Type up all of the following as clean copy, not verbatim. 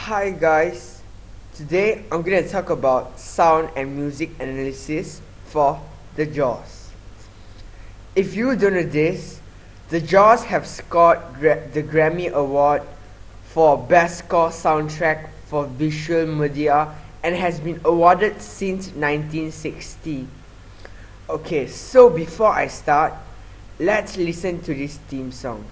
Hi guys, today I'm going to talk about sound and music analysis for The Jaws. If you don't know this, The Jaws have scored the Grammy Award for Best Score Soundtrack for Visual Media and has been awarded since 1960. Okay, so before I start, let's listen to this theme song.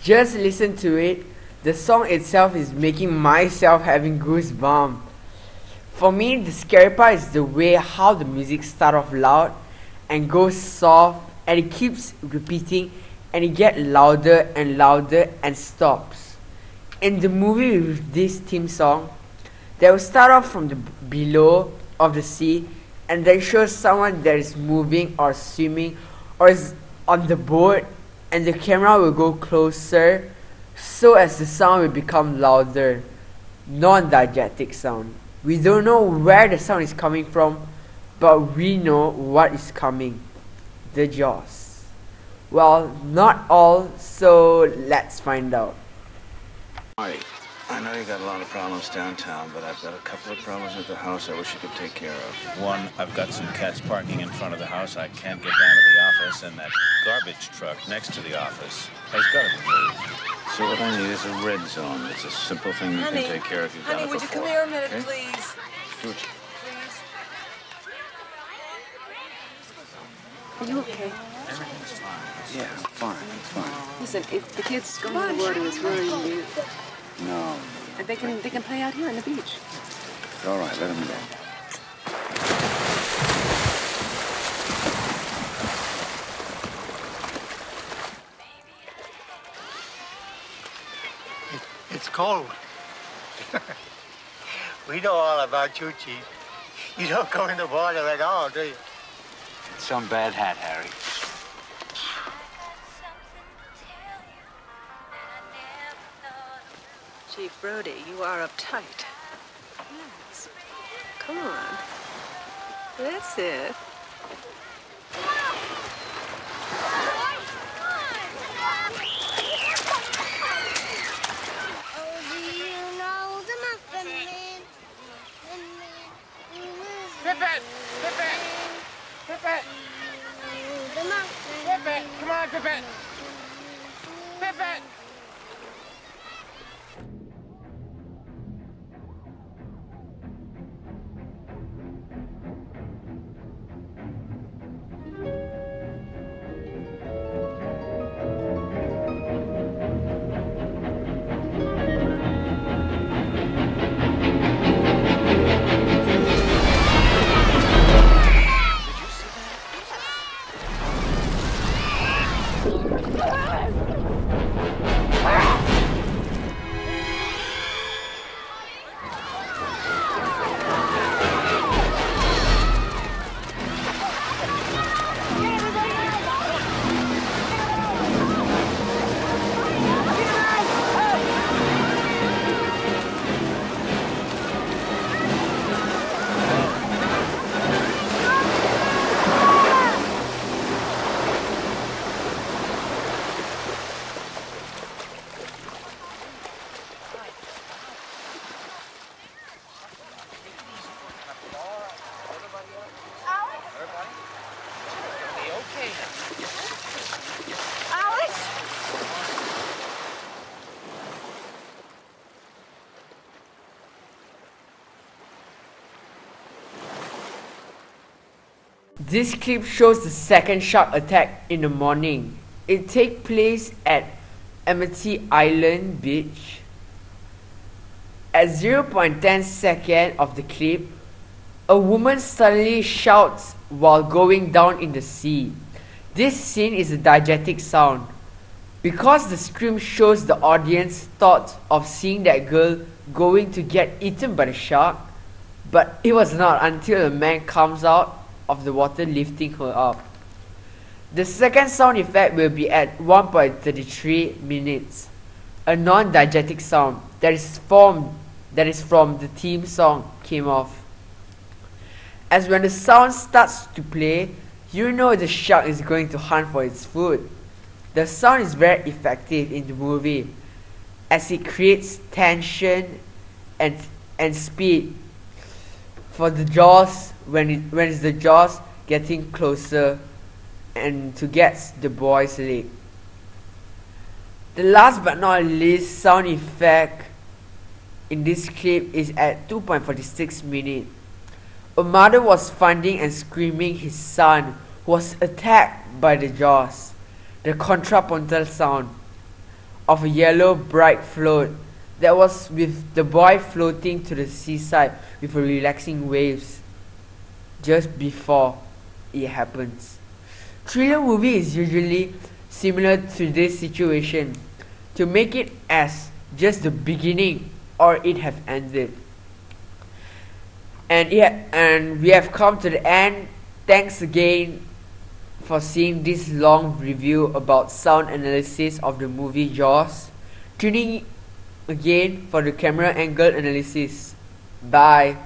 Just listen to it. The song itself is making myself having goosebumps. For me, the scary part is the way how the music starts off loud and goes soft and it keeps repeating and it gets louder and louder and stops. In the movie with this theme song, they will start off from the below of the sea and then show someone that is moving or swimming or is on the boat, and the camera will go closer so as the sound will become louder. Non-diegetic sound. We don't know where the sound is coming from, but we know what is coming. The Jaws. Well, not all, so let's find out. Marty, I know you got a lot of problems downtown, but I've got a couple of problems at the house I wish you could take care of. One, I've got some cats parking in front of the house. I can't get down to the office, and that garbage truck next to the office has got to be moved. So what I need is a red zone. It's a simple thing you can take care of. You've done it Would you before. come here a minute, Okay? please? Do it. Please. Are you okay? Everything's fine. Yeah, fine. It's fine. Listen, if the kids going to the water is worrying you, No. they can play out here on the beach. All right, let him go. It's cold. We know all about you, Chief. You don't go in the water at all, do you? It's some bad hat, Harry. Chief Brody, you are uptight. Yes. Come on. That's it. Pippet! Pippet! Pippet! Pippet! Come on, Pippet! Pippet! This clip shows the second shark attack in the morning. It takes place at Amity Island Beach. At 0.10 seconds of the clip, a woman suddenly shouts while going down in the sea. This scene is a diegetic sound. Because the scream shows the audience thought of seeing that girl going to get eaten by the shark, but it was not until a man comes out of the water lifting her up. The second sound effect will be at 1.33 minutes, a non-diegetic sound that is from the theme song came off. As when the sound starts to play, you know the shark is going to hunt for its food. The sound is very effective in the movie as it creates tension and speed for the jaws when it's the jaws getting closer and to get the boy's leg. The last but not least sound effect in this clip is at 2.46 minutes. A mother was finding and screaming his son who was attacked by the jaws. The contrapuntal sound of a yellow bright float that was with the boy floating to the seaside with relaxing waves just before it happens. Thriller movie is usually similar to this situation to make it as just the beginning or it have ended. And we have come to the end. Thanks again for seeing this long review about sound analysis of the movie Jaws. Tuning again for the camera angle analysis. Bye.